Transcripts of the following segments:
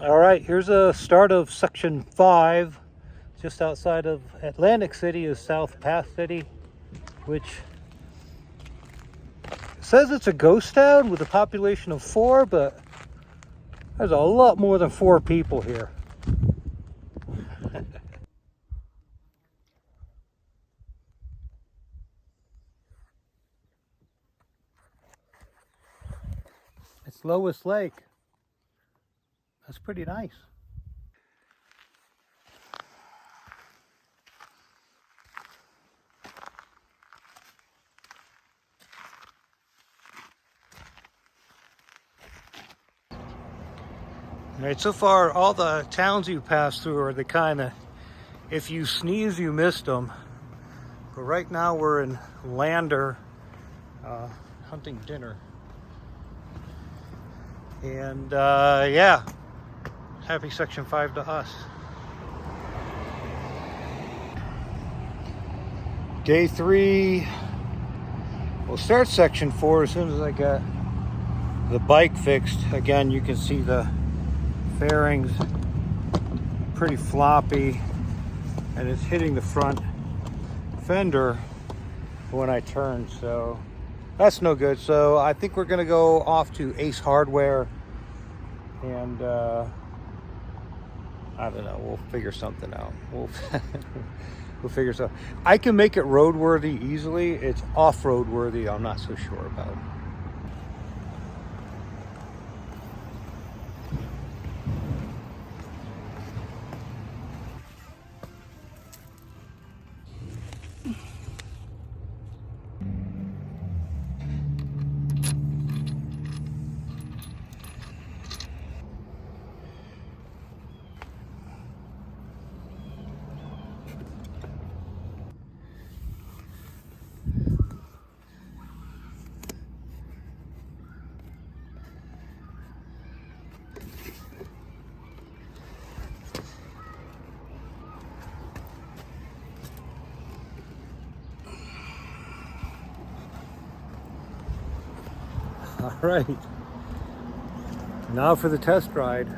All right, here's a start of section 5. Just outside of Atlantic City is South Path City, which says it's a ghost town with a population of 4, but there's a lot more than 4 people here. It's Lois Lake. That's pretty nice. All right, so far all the towns you pass through are the kind of, if you sneeze you missed them. But right now we're in Lander, hunting dinner. And yeah, happy section 5 to us. Day 3, we'll start section 4 as soon as I get the bike fixed. Again, you can see the fairings pretty floppy, and it's hitting the front fender when I turn, so that's no good. So I think we're gonna go off to Ace Hardware, and I don't know, we'll figure something out. We'll figure something. I can make it roadworthy easily. It's off-road worthy, I'm not so sure about. All right, now for the test ride.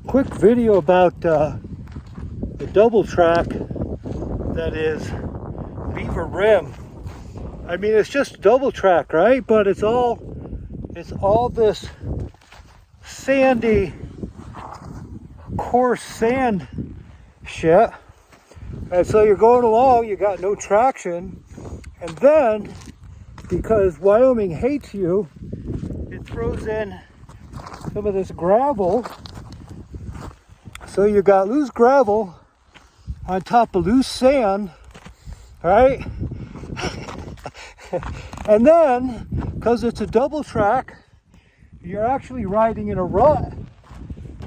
Quick video about the double track that is Beaver Rim. I mean, it's just double track, right? But it's all this sandy, coarse sand shit. And so you're going along, you got no traction. And then, because Wyoming hates you, it throws in some of this gravel. So you got loose gravel on top of loose sand, right? And then, because it's a double track, you're actually riding in a rut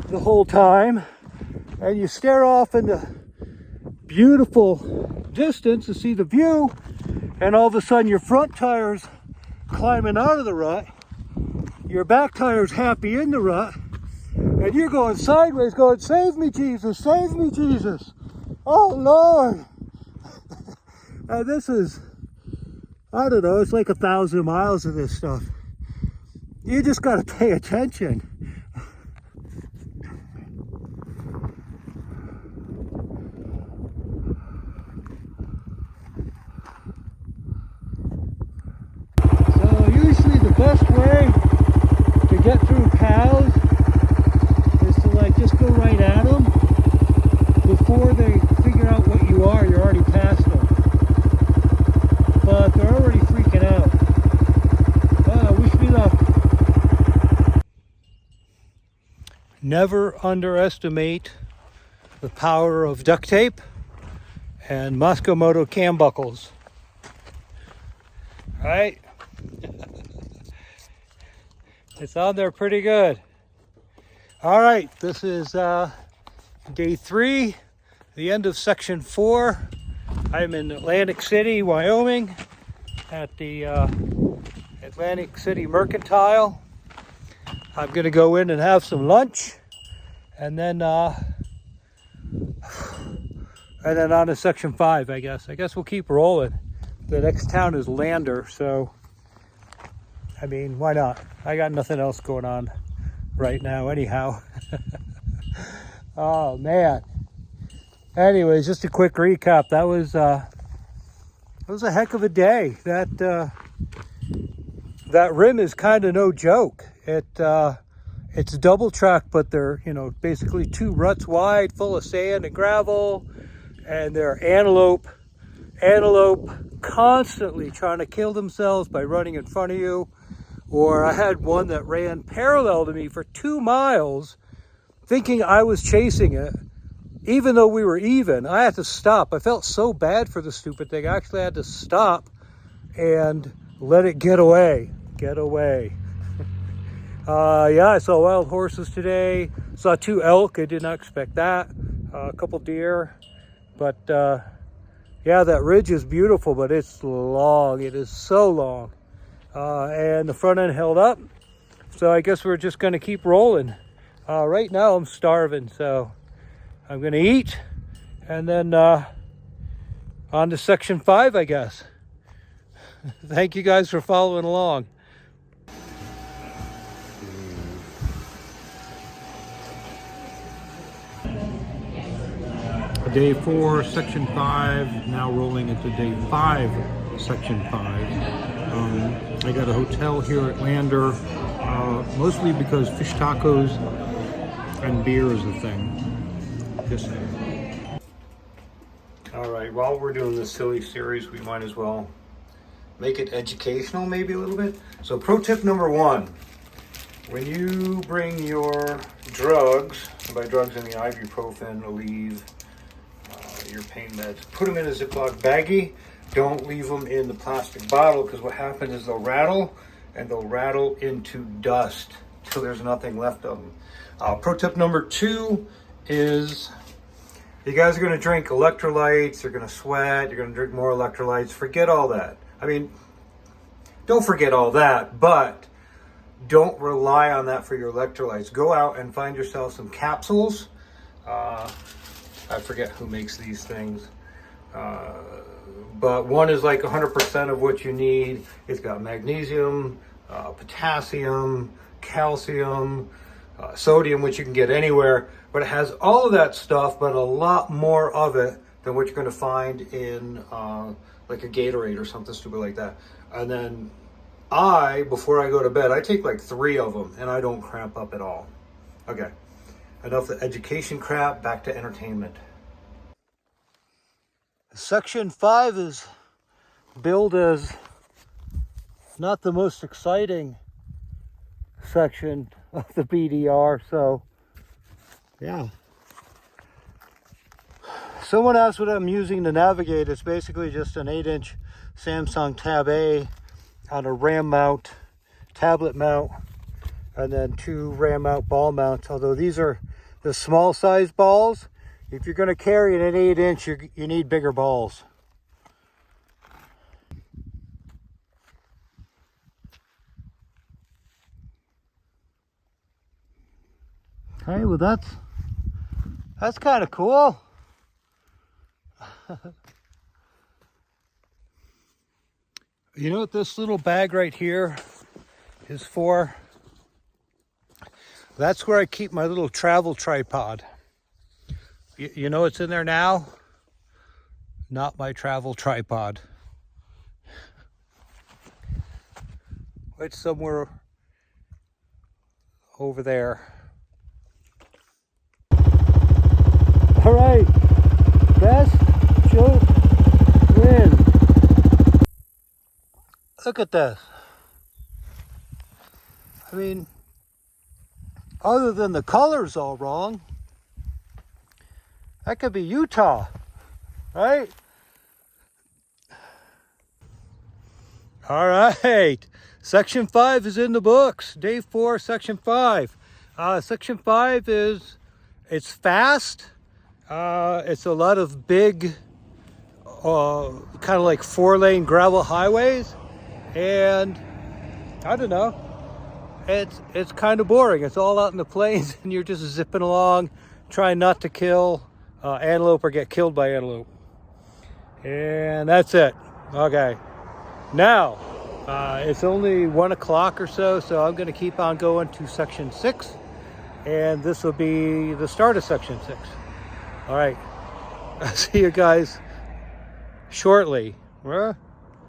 the whole time, and you stare off in the beautiful distance to see the view, and all of a sudden your front tire's climbing out of the rut, your back tire's happy in the rut, and you're going sideways going, "Save me, Jesus, save me, Jesus. Oh, Lord." And this is, I don't know, it's like 1,000 miles of this stuff. You just got to pay attention. So usually the best way to get through cows is to like just go right at them before they figure out what you are. You're already past them. But they're already freaking out. Wish me luck. Never underestimate the power of duct tape and Muscomoto cam buckles. Right? It's on there pretty good. All right, this is day 3, the end of section 4. I'm in Atlantic City, Wyoming, at the Atlantic City Mercantile. I'm gonna go in and have some lunch, and then on to Section 5, I guess. I guess we'll keep rolling. The next town is Lander, so I mean, why not? I got nothing else going on right now anyhow. Oh man. Anyways, just a quick recap. That was a heck of a day. That rim is kind of no joke. It's double track, but they're, you know, basically 2 ruts wide, full of sand and gravel, and they're antelope constantly trying to kill themselves by running in front of you. Or I had one that ran parallel to me for 2 miles, thinking I was chasing it, even though we were even. I had to stop. I felt so bad for the stupid thing. I actually had to stop and let it get away. Yeah, I saw wild horses today. Saw 2 elk. I did not expect that. A couple deer. But yeah, that ridge is beautiful, but it's long. It is so long. And the front end held up. So I guess we're just going to keep rolling. Right now I'm starving, so I'm going to eat. And then on to Section 5, I guess. Thank you guys for following along. Day 4, Section 5, now rolling into Day 5, Section 5. I got a hotel here at Lander, mostly because fish tacos and beer is the thing. Just saying. All right, while we're doing this silly series, we might as well make it educational maybe a little bit. So pro tip number 1, when you bring your drugs, and by drugs I mean ibuprofen, Aleve, your pain meds, put them in a Ziploc baggie. Don't leave them in the plastic bottle, because what happens is they'll rattle, and they'll rattle into dust till there's nothing left of them. Pro tip number 2 is, you guys are going to drink electrolytes, you're going to sweat, you're going to drink more electrolytes. Forget all that. I mean, don't forget all that, but don't rely on that for your electrolytes. Go out and find yourself some capsules. I forget who makes these things. But one is like 100% of what you need. It's got magnesium, potassium, calcium, sodium, which you can get anywhere. But it has all of that stuff, but a lot more of it than what you're going to find in like a Gatorade or something stupid like that. And then before I go to bed, I take like 3 of them, and I don't cramp up at all. Okay, enough the education crap, back to entertainment. Section 5 is billed as not the most exciting section of the BDR, so yeah. Someone asked what I'm using to navigate. It's basically just an 8-inch Samsung Tab A on a RAM mount, tablet mount, and then 2 RAM mount ball mounts, although these are the small size balls. If you're going to carry an 8-inch, you need bigger balls. Okay, well that's kind of cool. You know what this little bag right here is for? That's where I keep my little travel tripod. You know what's in there now? Not my travel tripod. It's somewhere over there. All right, best joke win. Look at this. I mean, other than the color's all wrong, that could be Utah, right? All right, Section 5 is in the books. Day 4, Section 5. Section 5 it's fast. It's a lot of big, kind of like 4-lane gravel highways. And I don't know, it's kind of boring. It's all out in the plains and you're just zipping along, trying not to kill antelope or get killed by antelope. And that's it. Okay. Now, it's only 1 o'clock or so, so I'm going to keep on going to Section 6. And this will be the start of Section 6. All right. I'll see you guys shortly.